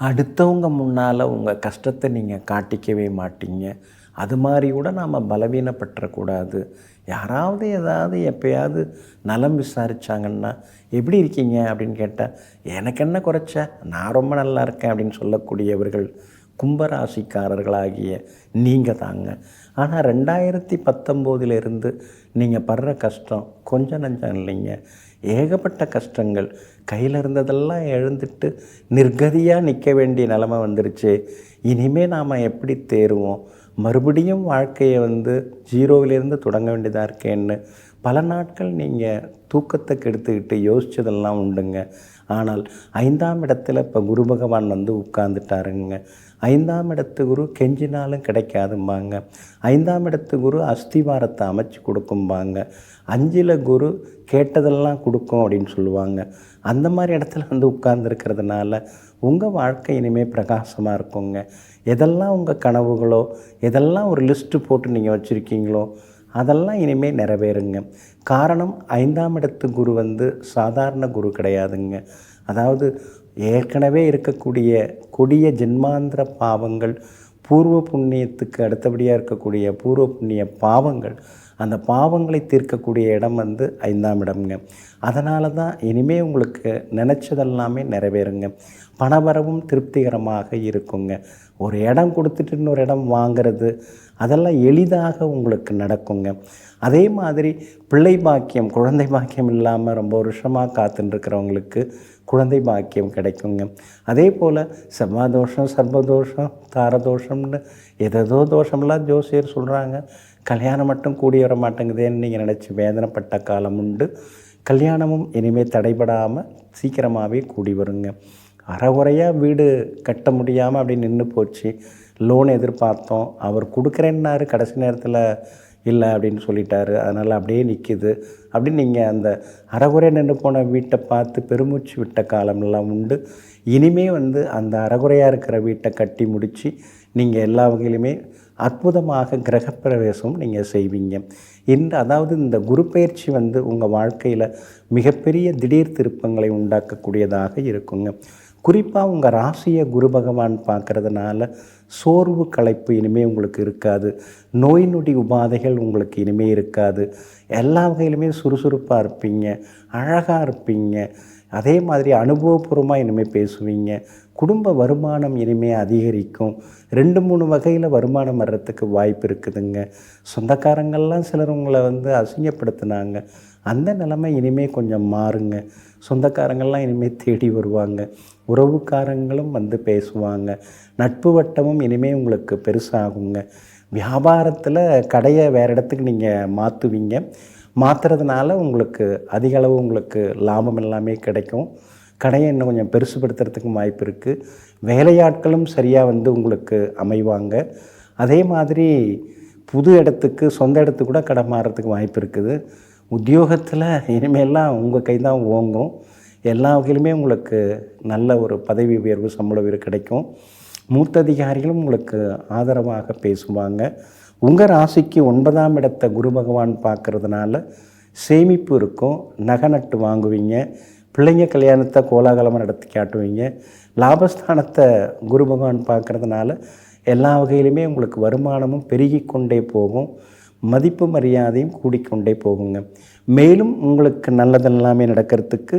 அடுத்தவங்க முன்னால் உங்கள் கஷ்டத்தை நீங்கள் காட்டிக்கவே மாட்டீங்க. அது மாதிரி கூட நாம் பலவீனப்பட்டுறக்கூடாது. யாராவது ஏதாவது எப்போயாவது நலம் விசாரித்தாங்கன்னா, எப்படி இருக்கீங்க அப்படின்னு கேட்டால், எனக்கு என்ன குறைச்ச, நான் ரொம்ப நல்லா இருக்கேன் அப்படின்னு சொல்லக்கூடியவர்கள் கும்பராசிக்காரர்களாகிய நீங்கள் தாங்க. ஆனால் 2019 நீங்கள் படுற கஷ்டம் கொஞ்சம் நஞ்சம் இல்லைங்க. ஏகப்பட்ட கஷ்டங்கள். கையில் இருந்ததெல்லாம் எழுந்துட்டு நிர்கதியாக நிற்க வேண்டிய நிலமை வந்துருச்சு. இனிமேல் நாம் எப்படி தேருவோம், மறுபடியும் வாழ்க்கையை ஜீரோவிலேருந்து தொடங்க வேண்டியதாக இருக்கேன்னு பல நாட்கள் நீங்கள் தூக்கத்தை கெடுத்துக்கிட்டு யோசித்ததெல்லாம் உண்டுங்க. ஆனால் 5ஆம் இடத்துல இப்போ குரு பகவான் உட்கார்ந்துட்டாருங்க. 5ஆம் இடத்து குரு கெஞ்சினாலும் கிடைக்காதும்பாங்க. 5ஆம் இடத்து குரு அஸ்திவாரத்தை அமைச்சு கொடுக்கும்பாங்க. 5ல் குரு கேட்டதெல்லாம் கொடுக்கும் அப்படின்னு சொல்லுவாங்க. அந்த மாதிரி இடத்துல உட்கார்ந்துருக்கிறதுனால உங்கள் வாழ்க்கை இனிமேல் பிரகாசமாக இருக்குங்க. எதெல்லாம் உங்கள் கனவுகளோ, எதெல்லாம் ஒரு லிஸ்ட்டு போட்டு நீங்கள் வச்சுருக்கீங்களோ அதெல்லாம் இனிமேல் நிறைவேறுங்க. காரணம் 5ஆம் இடத்து குரு சாதாரண குரு கிடையாதுங்க. அதாவது ஏற்கனவே இருக்கக்கூடிய கொடிய ஜென்மாந்திர பாவங்கள், பூர்வ புண்ணியத்துக்கு அடுத்தபடியாக இருக்கக்கூடிய பூர்வ புண்ணிய பாவங்கள், அந்த பாவங்களை தீர்க்கக்கூடிய இடம் 5ஆம் இடம்ங்க. அதனால தான் இனிமேல் உங்களுக்கு நினச்சதெல்லாமே நிறைவேறுங்க. பணவரவும் திருப்திகரமாக இருக்குங்க. ஒரு இடம் கொடுத்துட்டு இன்னொரு இடம் வாங்கிறது அதெல்லாம் எளிதாக உங்களுக்கு நடக்குங்க. அதே மாதிரி பிள்ளை பாக்கியம், குழந்தை பாக்கியம் இல்லாமல் ரொம்ப வருஷமாக காத்துட்டுருக்கிறவங்களுக்கு குழந்தை பாக்கியம் கிடைக்குங்க. அதே போல் செவ்வாய் தோஷம், சர்வதோஷம், தாரதோஷம்னு எதோ தோஷம்லாம் ஜோசியர் சொல்கிறாங்க. கல்யாணம் மட்டும் கூடி வர மாட்டேங்குதேன்னு நீங்கள் நினச்சி வேதனைப்பட்ட காலம் உண்டு. கல்யாணமும் இனிமேல் தடைபடாமல் சீக்கிரமாகவே கூடி வருங்க. அறகுறையாக வீடு கட்ட முடியாமல் அப்படி நின்று போச்சு. லோன் எதிர்பார்த்தோம், அவர் கொடுக்குறேன்னாரு, கடைசி நேரத்தில் இல்லை அப்படின்னு சொல்லிட்டாரு. அதனால் அப்படியே நிற்கிது அப்படின்னு நீங்கள் அந்த அறகுறை நின்று போன வீட்டை பார்த்து பெருமூச்சு விட்ட காலம்லாம் உண்டு. இனிமே அந்த அறகுறையாக இருக்கிற வீட்டை கட்டி முடித்து நீங்கள் எல்லா வகையிலுமே அற்புதமாக கிரகப்பிரவேசம் நீங்கள் செய்வீங்க. அதாவது இந்த குரு பயிற்சி உங்கள் வாழ்க்கையில் மிகப்பெரிய திடீர் திருப்பங்களை உண்டாக்கக்கூடியதாக இருக்குங்க. குறிப்பாக உங்கள் ராசியை குரு பகவான் பார்க்குறதுனால சோர்வு களைப்பு இனிமேல் உங்களுக்கு இருக்காது. நோய் நொடி உபாதைகள் உங்களுக்கு இனிமேல் இருக்காது. எல்லா வகையிலுமே சுறுசுறுப்பாக இருப்பீங்க, அழகாக இருப்பீங்க. அதே மாதிரி அனுபவபூர்வமாக இனிமேல் பேசுவீங்க. குடும்ப வருமானம் இனிமேல் அதிகரிக்கும். 2-3 வகையில் வருமானம் வர்றதுக்கு வாய்ப்பு இருக்குதுங்க. சொந்தக்காரங்கள்லாம் சிலர் உங்களை அசிங்கப்படுத்தினாங்க. அந்த நிலைமை இனிமேல் கொஞ்சம் மாறுங்க. சொந்தக்காரங்கள்லாம் இனிமேல் தேடி வருவாங்க. உறவுக்காரங்களும் பேசுவாங்க. நட்பு வட்டமும் இனிமேல் உங்களுக்கு பெருசாகுங்க. வியாபாரத்தில் கடையை வேறு இடத்துக்கு நீங்கள் மாற்றுவீங்க. மாற்றுறதுனால உங்களுக்கு அதிகளவு உங்களுக்கு லாபம் எல்லாமே கிடைக்கும். கடையை இன்னும் கொஞ்சம் பெருசுபடுத்துறதுக்கும் வாய்ப்பு இருக்குது. வேலையாட்களும் சரியாக உங்களுக்கு அமைவாங்க. அதே மாதிரி புது இடத்துக்கு, சொந்த இடத்துக்கு கூட கடை மாறுறதுக்கு வாய்ப்பு இருக்குது. உத்தியோகத்தில் இனிமேலாம் உங்கள் கை தான் ஓங்கும். எல்லா வகையிலுமே உங்களுக்கு நல்ல ஒரு பதவி உயர்வு, சம்பள உயர்வு கிடைக்கும். மூத்த அதிகாரிகளும் உங்களுக்கு ஆதரவாக பேசுவாங்க. உங்கள் ராசிக்கு 9ஆம் இடத்தை குரு பகவான் பார்க்குறதுனால சேமிப்பு இருக்கும். நகை நட்டு வாங்குவீங்க. பிள்ளைங்க கல்யாணத்தை கோலாகலமாக நடத்தி காட்டுவீங்க. லாபஸ்தானத்தை குரு பகவான் பார்க்குறதுனால எல்லா வகையிலுமே உங்களுக்கு வருமானமும் பெருகி கொண்டே போகும். மதிப்பு மரியாதையும் கூடிக்கொண்டே போகுங்க. மேலும் உங்களுக்கு நல்லதெல்லாமே நடக்கிறதுக்கு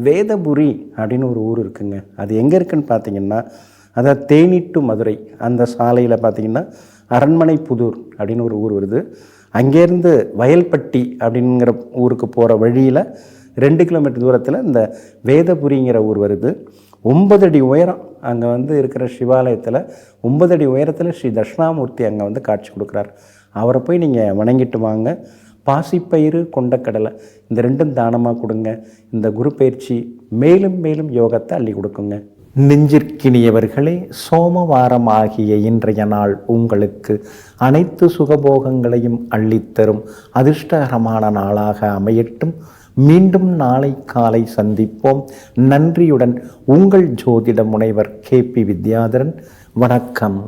வேதபுரி அப்படின்னு ஒரு ஊர் இருக்குங்க. அது எங்கே இருக்குதுன்னு பார்த்தீங்கன்னா, அதாவது தேனி டு மதுரை அந்த சாலையில் பார்த்தீங்கன்னா அரண்மனை புதூர் அப்படின்னு ஒரு ஊர் வருது. அங்கேருந்து வயல்பட்டி அப்படிங்கிற ஊருக்கு போகிற வழியில் 2 கிலோமீட்டர் தூரத்தில் இந்த வேதபுரிங்கிற ஊர் வருது. 9 அடி உயரம் அங்கே இருக்கிற சிவாலயத்தில் 9 அடி உயரத்தில் ஸ்ரீ தட்சிணாமூர்த்தி அங்கே காட்சி கொடுக்குறார். அவரை போய் நீங்கள் வணங்கிட்டு வாங்க. பாசிப்பயிறு, கொண்டக்கடலை இந்த 2ம் தானமாக கொடுங்க. இந்த குரு பயிற்சி மேலும் மேலும் யோகத்தை அள்ளி கொடுக்குங்க. நெஞ்சிற்கினியவர்களே, சோமவாரம் ஆகிய இன்றைய நாள் உங்களுக்கு அனைத்து சுகபோகங்களையும் அள்ளித்தரும் அதிர்ஷ்டகரமான நாளாக அமையட்டும். மீண்டும் நாளை காலை சந்திப்போம். நன்றியுடன் உங்கள் ஜோதிட முனைவர் KP வித்யாதரன். வணக்கம்.